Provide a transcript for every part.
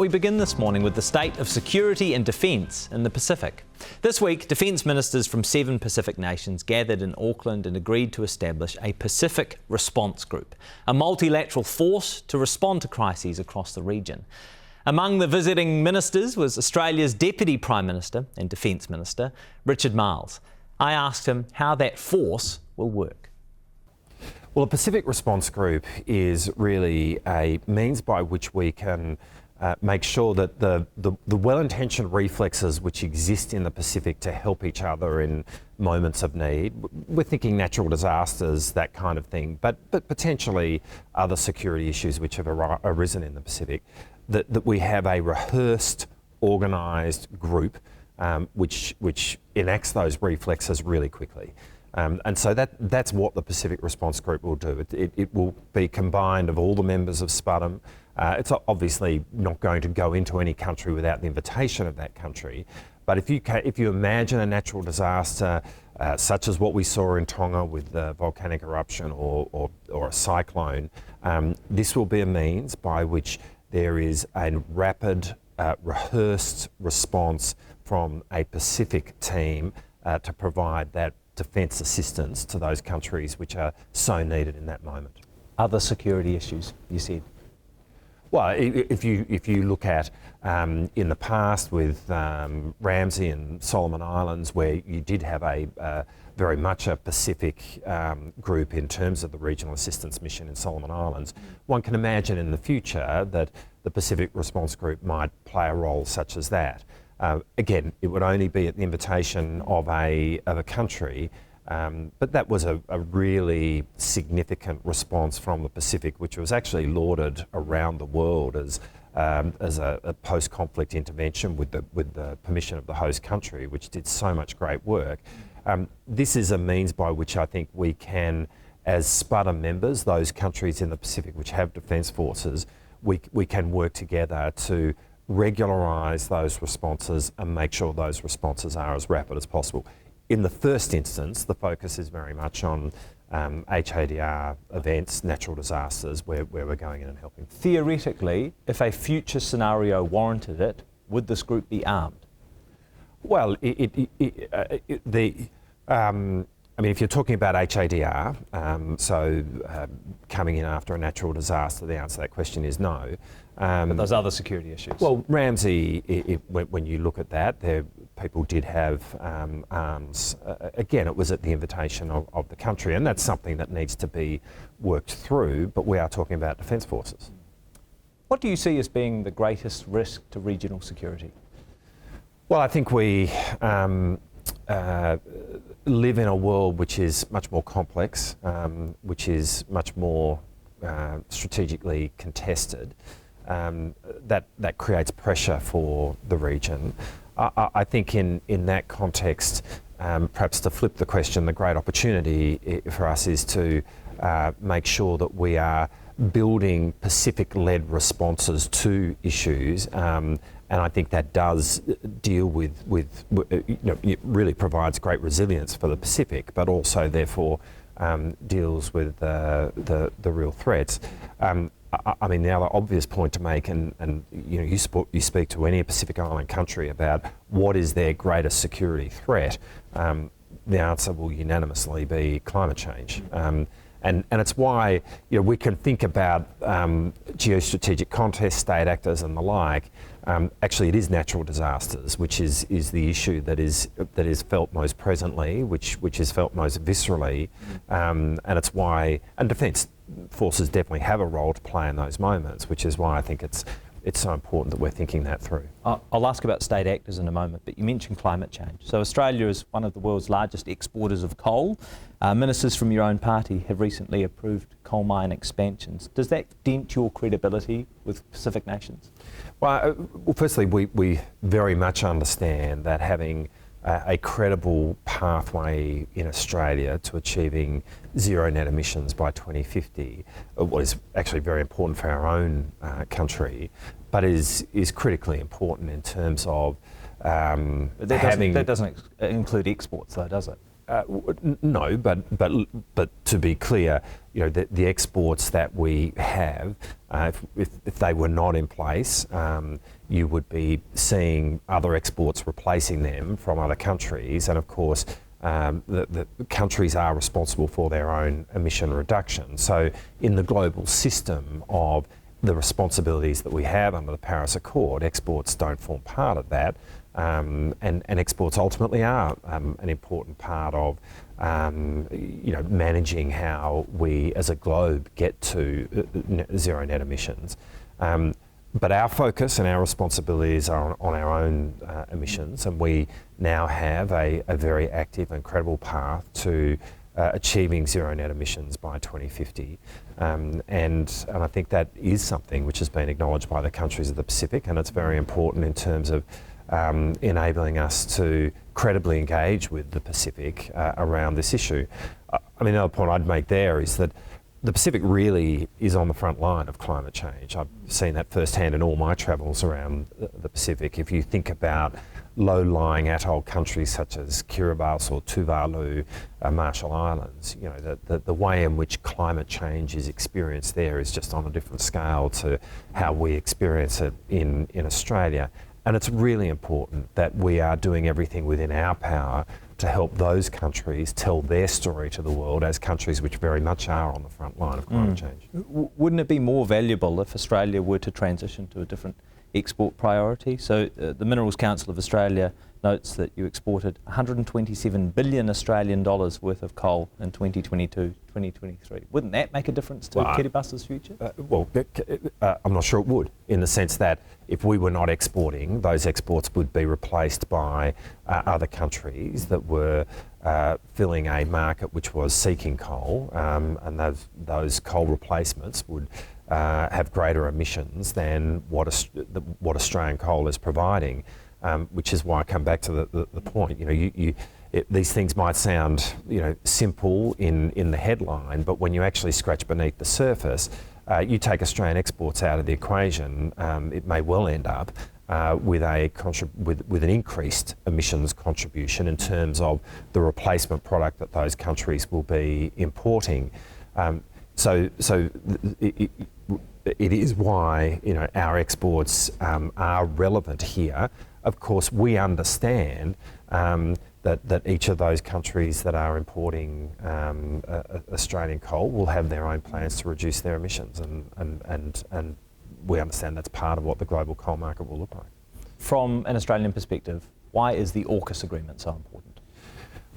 We begin this morning with the state of security and defence in the Pacific. This week, defence ministers from 7 Pacific nations gathered in Auckland and agreed to establish a Pacific Response Group, a multilateral force to respond to crises across the region. Among the visiting ministers was Australia's Deputy Prime Minister and Defence Minister, Richard Marles. I asked him how that force will work. Well, a Pacific Response Group is really a means by which we can make sure that the well-intentioned reflexes which exist in the Pacific to help each other in moments of need, we're thinking natural disasters, that kind of thing, but potentially other security issues which have arisen in the Pacific, that we have a rehearsed, organised group which enacts those reflexes really quickly. And so that's what the Pacific Response Group will do. It will be combined of all the members of SPUTM. It's obviously not going to go into any country without the invitation of that country. But if you imagine a natural disaster such as what we saw in Tonga with the volcanic eruption or a cyclone, this will be a means by which there is a rapid, rehearsed response from a Pacific team to provide that defence assistance to those countries which are so needed in that moment. Other security issues, you said? Well, if you look at in the past with Ramsey and Solomon Islands, where you did have a very much a Pacific group in terms of the regional assistance mission in Solomon Islands, one can imagine in the future that the Pacific Response Group might play a role such as that. Again, it would only be at the invitation of a country, but that was a really significant response from the Pacific, which was actually lauded around the world as a post-conflict intervention with the permission of the host country, which did so much great work. This is a means by which I think we can, as SPUTM members, those countries in the Pacific which have defence forces, we can work together to regularise those responses and make sure those responses are as rapid as possible. In the first instance, the focus is very much on HADR events, natural disasters, where we're going in and helping. Theoretically, if a future scenario warranted it, would this group be armed? Well, I mean, if you're talking about HADR, coming in after a natural disaster, the answer to that question is no. But those other security issues? Well, Ramsey, when you look at that, people did have arms. Again, it was at the invitation of the country, and that's something that needs to be worked through, but we are talking about defence forces. What do you see as being the greatest risk to regional security? Well, I think we live in a world which is much more complex, which is much more strategically contested. That creates pressure for the region. I think in that context, perhaps to flip the question, the great opportunity for us is to make sure that we are building Pacific-led responses to issues, and I think that does deal with it really provides great resilience for the Pacific, but also therefore deals with the real threats. I mean, the other obvious point to make, and you speak to any Pacific Island country about what is their greatest security threat, the answer will unanimously be climate change. And it's why we can think about geostrategic contests, state actors and the like. Actually, it is natural disasters, which is the issue that is felt most presently, which is felt most viscerally, and it's why, and defence forces definitely have a role to play in those moments, which is why I think it's so important that we're thinking that through. I'll ask about state actors in a moment, but you mentioned climate change. So Australia is one of the world's largest exporters of coal. Ministers from your own party have recently approved coal mine expansions. Does that dent your credibility with Pacific nations? Well, firstly, we very much understand that having a credible pathway in Australia to achieving zero net emissions by 2050, what is actually very important for our own country, but is critically important in terms of that doesn't include exports, though, does it? No, but to be clear, the exports that we have, if they were not in place, you would be seeing other exports replacing them from other countries, and of course, the countries are responsible for their own emission reduction. So, in the global system of the responsibilities that we have under the Paris Accord, exports don't form part of that. And exports ultimately are an important part of managing how we as a globe get to zero net emissions. But our focus and our responsibilities are on our own emissions, and we now have a very active and credible path to achieving zero net emissions by 2050. And I think that is something which has been acknowledged by the countries of the Pacific, and it's very important in terms of enabling us to credibly engage with the Pacific around this issue. The other point I'd make there is that the Pacific really is on the front line of climate change. I've seen that firsthand in all my travels around the Pacific. If you think about low-lying atoll countries such as Kiribati or Tuvalu, Marshall Islands, the way in which climate change is experienced there is just on a different scale to how we experience it in Australia. And it's really important that we are doing everything within our power to help those countries tell their story to the world as countries which very much are on the front line of climate change. Wouldn't it be more valuable if Australia were to transition to a different export priority? So the Minerals Council of Australia notes that you exported 127 billion Australian dollars worth of coal in 2022-2023. Wouldn't that make a difference to Kiribasa's future? I'm not sure it would, in the sense that if we were not exporting, those exports would be replaced by other countries that were filling a market which was seeking coal, and those coal replacements would have greater emissions than what Australian coal is providing. Which is why I come back to the point. These things might sound simple in the headline, but when you actually scratch beneath the surface, you take Australian exports out of the equation, it may well end up with an increased emissions contribution in terms of the replacement product that those countries will be importing. So it is why our exports are relevant here. Of course, we understand that each of those countries that are importing Australian coal will have their own plans to reduce their emissions, and we understand that's part of what the global coal market will look like. From an Australian perspective, why is the AUKUS agreement so important?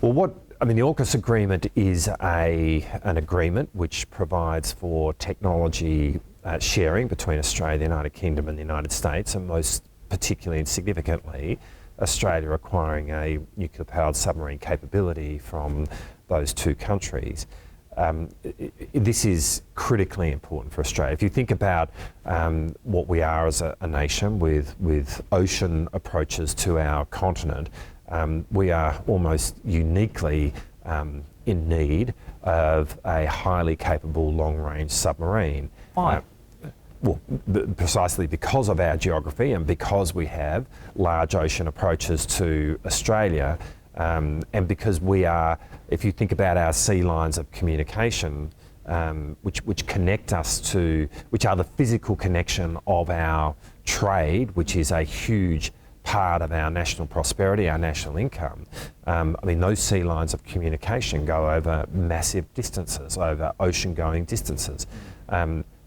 Well, the AUKUS agreement is an agreement which provides for technology sharing between Australia, the United Kingdom and the United States, and most particularly and significantly, Australia acquiring a nuclear-powered submarine capability from those two countries. This is critically important for Australia. If you think about what we are as a nation with ocean approaches to our continent, we are almost uniquely in need of a highly capable long-range submarine. Why? Precisely because of our geography and because we have large ocean approaches to Australia, and because we are, if you think about our sea lines of communication, which connect us to, which are the physical connection of our trade, which is a huge part of our national prosperity, our national income. Those sea lines of communication go over massive distances, over ocean-going distances.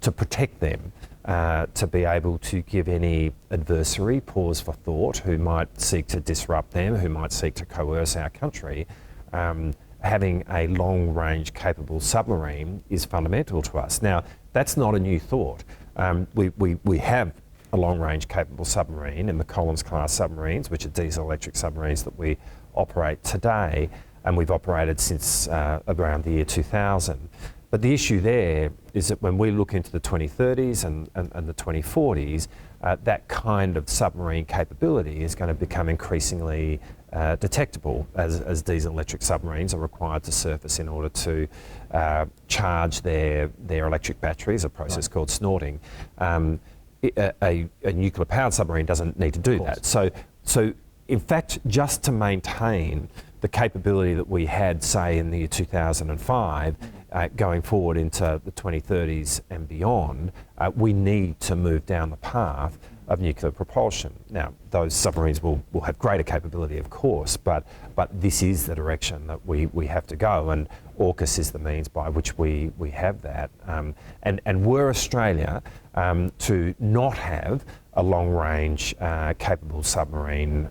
To protect them, to be able to give any adversary pause for thought who might seek to disrupt them, who might seek to coerce our country, having a long-range capable submarine is fundamental to us. Now, that's not a new thought. We have a long-range capable submarine in the Collins-class submarines, which are diesel-electric submarines that we operate today, and we've operated since around the year 2000. But the issue there is that when we look into the 2030s and the 2040s, that kind of submarine capability is going to become increasingly detectable as diesel-electric submarines are required to surface in order to charge their electric batteries, a process called snorting. A nuclear-powered submarine doesn't need to do that. So in fact, just to maintain the capability that we had, say, in the year 2005, going forward into the 2030s and beyond, we need to move down the path of nuclear propulsion. Now, those submarines will have greater capability, of course, but this is the direction that we have to go, and AUKUS is the means by which we have that. And were Australia to not have a long-range capable submarine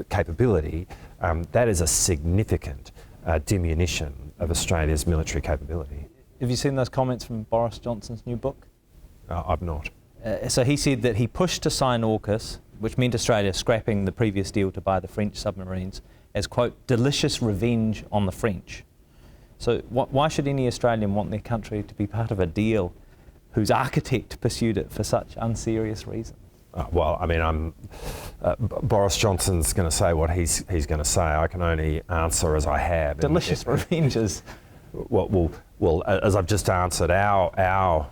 capability, that is a significant diminution of Australia's military capability. Have you seen those comments from Boris Johnson's new book? I've not. So he said that he pushed to sign AUKUS, which meant Australia scrapping the previous deal to buy the French submarines, as, quote, delicious revenge on the French. So why should any Australian want their country to be part of a deal whose architect pursued it for such unserious reasons? Well, I mean, Boris Johnson's going to say what he's going to say. I can only answer as I have. Delicious revenges. Well, as I've just answered, our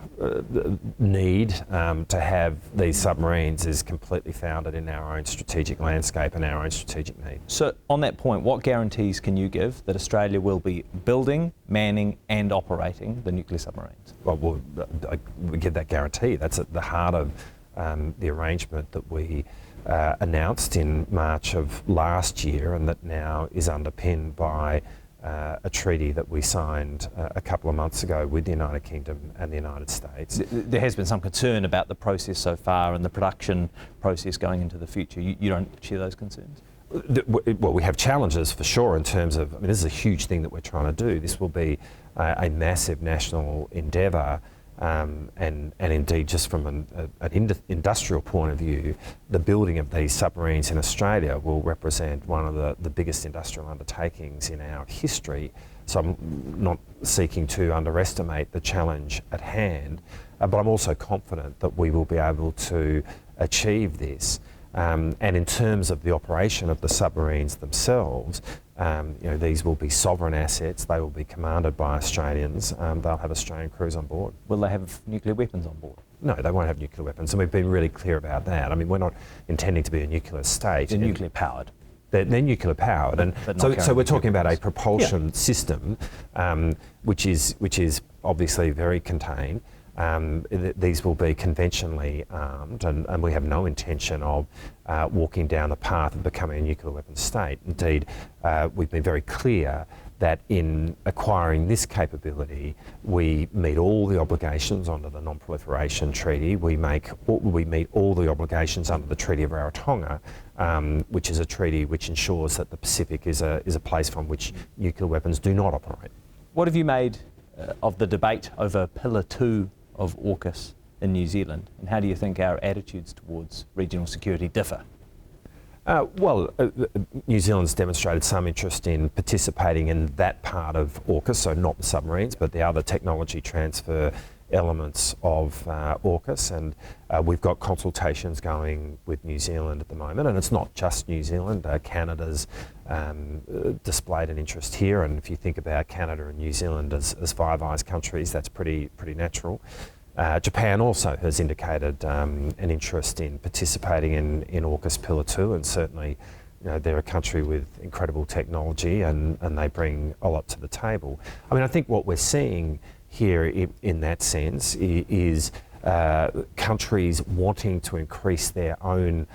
need to have these submarines is completely founded in our own strategic landscape and our own strategic need. So on that point, what guarantees can you give that Australia will be building, manning and operating the nuclear submarines? Well, we give that guarantee. That's at the heart of the arrangement that we announced in March of last year, and that now is underpinned by a treaty that we signed a couple of months ago with the United Kingdom and the United States. There has been some concern about the process so far and the production process going into the future. You don't share those concerns? Well, we have challenges for sure in terms of, I mean, this is a huge thing that we're trying to do. This will be a massive national endeavour. And indeed, just from an industrial point of view, the building of these submarines in Australia will represent one of the biggest industrial undertakings in our history. So I'm not seeking to underestimate the challenge at hand, but I'm also confident that we will be able to achieve this. And in terms of the operation of the submarines themselves, these will be sovereign assets. They will be commanded by Australians. They'll have Australian crews on board. Will they have nuclear weapons on board? No, they won't have nuclear weapons, and we've been really clear about that. I mean, we're not intending to be a nuclear state. They're nuclear powered. They're nuclear powered, and so we're talking about a propulsion system, which is obviously very contained. These will be conventionally armed, and we have no intention of walking down the path of becoming a nuclear weapons state. Indeed, we've been very clear that in acquiring this capability, we meet all the obligations under the Non-Proliferation Treaty. We meet all the obligations under the Treaty of Rarotonga, which is a treaty which ensures that the Pacific is a place from which nuclear weapons do not operate. What have you made of the debate over Pillar 2 of AUKUS in New Zealand, and how do you think our attitudes towards regional security differ? New Zealand's demonstrated some interest in participating in that part of AUKUS, so not the submarines, but the other technology transfer elements of AUKUS, and we've got consultations going with New Zealand at the moment, and it's not just New Zealand. Canada's displayed an interest here, and if you think about Canada and New Zealand as Five Eyes countries, that's pretty natural. Japan also has indicated an interest in participating in AUKUS Pillar 2, and certainly they're a country with incredible technology and they bring a lot to the table. I mean, I think what we're seeing here in that sense is countries wanting to increase their own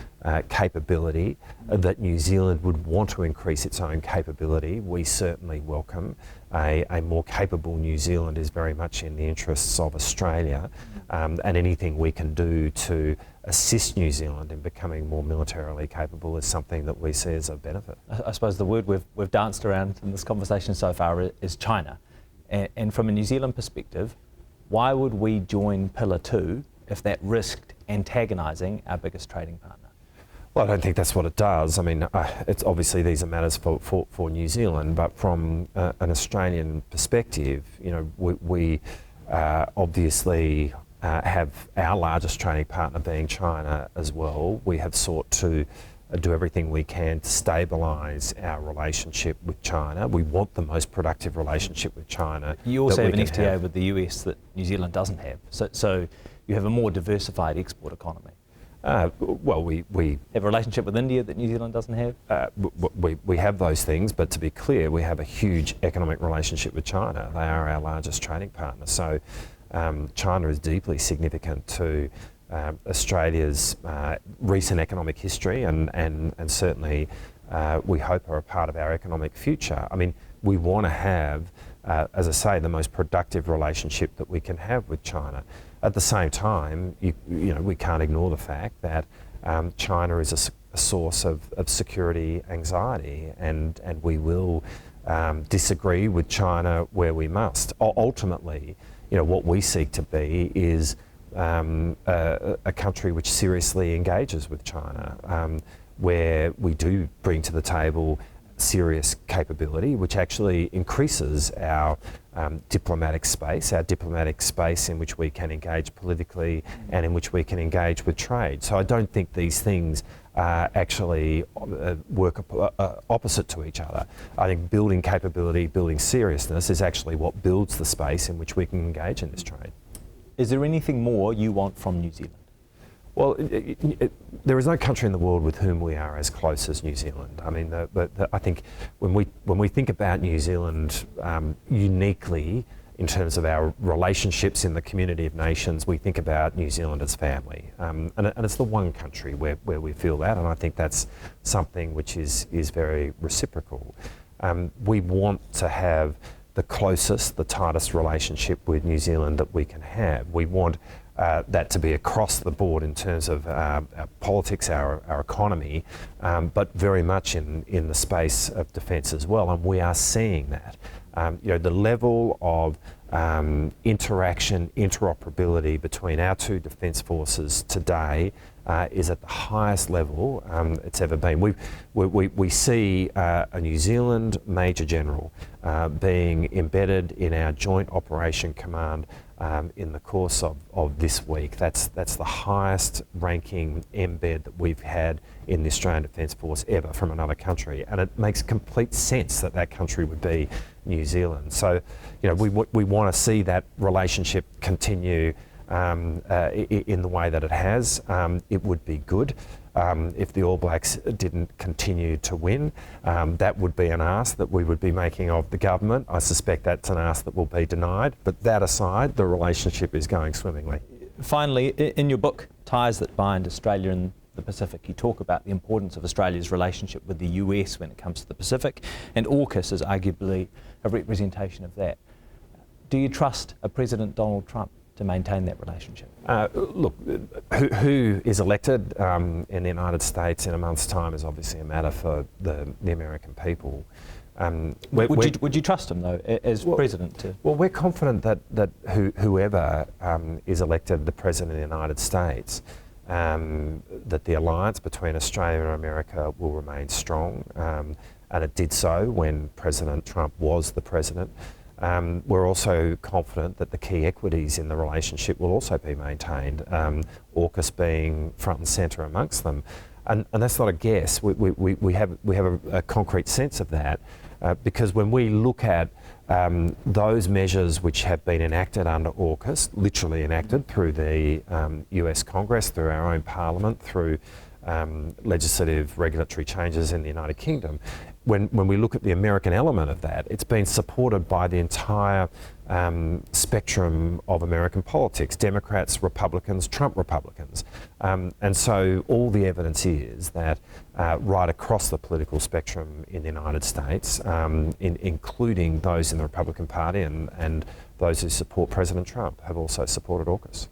capability, that New Zealand would want to increase its own capability. We certainly welcome. A more capable New Zealand is very much in the interests of Australia, and anything we can do to assist New Zealand in becoming more militarily capable is something that we see as a benefit. I suppose the word we've danced around in this conversation so far is China. And from a New Zealand perspective, why would we join Pillar 2 if that risked antagonising our biggest trading partner? Well, I don't think that's what it does. I mean, it's obviously these are matters for New Zealand, but from an Australian perspective, we obviously have our largest trading partner being China as well. We have sought to do everything we can to stabilise our relationship with China. We want the most productive relationship with China. You also have an FTA with the US that New Zealand doesn't have. So you have a more diversified export economy. Well, we have a relationship with India that New Zealand doesn't have? we have those things, but to be clear, we have a huge economic relationship with China. They are our largest trading partner. So China is deeply significant to Australia's recent economic history and certainly we hope are a part of our economic future. I mean, we want to have, as I say, the most productive relationship that we can have with China. At the same time, you know, we can't ignore the fact that China is a source of security anxiety, and we will disagree with China where we must. Ultimately, you know, what we seek to be is a country which seriously engages with China, where we do bring to the table serious capability, which actually increases our diplomatic space in which we can engage politically and in which we can engage with trade. So I don't think these things actually work opposite to each other. I think building capability, building seriousness is actually what builds the space in which we can engage in this trade. Is there anything more you want from New Zealand? Well, there is no country in the world with whom we are as close as New Zealand. I mean, I think when we think about New Zealand uniquely in terms of our relationships in the community of nations, we think about New Zealand as family, and it's the one country where we feel that, and I think that's something which is very reciprocal. We want to have the closest, the tightest relationship with New Zealand that we can have. We want that to be across the board in terms of our politics, our economy, but very much in the space of defence as well, and we are seeing that. You know, the level of interaction, interoperability between our two defence forces today is at the highest level it's ever been. We see a New Zealand Major General being embedded in our Joint Operation Command in the course of this week. That's the highest ranking embed that we've had in the Australian Defence Force ever from another country, and it makes complete sense that that country would be New Zealand. So, you know, we want to see that relationship continue in the way that it has. It would be good if the All Blacks didn't continue to win. That would be an ask that we would be making of the government. I suspect that's an ask that will be denied, but that aside, the relationship is going swimmingly. Finally, in your book, Ties That Bind Australia and the Pacific, you talk about the importance of Australia's relationship with the US when it comes to the Pacific, and AUKUS is arguably a representation of that. Do you trust a President Donald Trump to maintain that relationship? Look, who is elected in the United States in a month's time is obviously a matter for the American people. Would you trust him though, as president? Well, we're confident that whoever is elected the president of the United States, that the alliance between Australia and America will remain strong, and it did so when President Trump was the president. We're also confident that the key equities in the relationship will also be maintained, AUKUS being front and centre amongst them. And that's not a guess. We have a concrete sense of that because when we look at those measures which have been enacted under AUKUS, literally enacted through the US Congress, through our own Parliament, through legislative regulatory changes in the United Kingdom, when we look at the American element of that, it's been supported by the entire spectrum of American politics, Democrats, Republicans, Trump Republicans. And so all the evidence is that right across the political spectrum in the United States, including those in the Republican Party and those who support President Trump, have also supported AUKUS.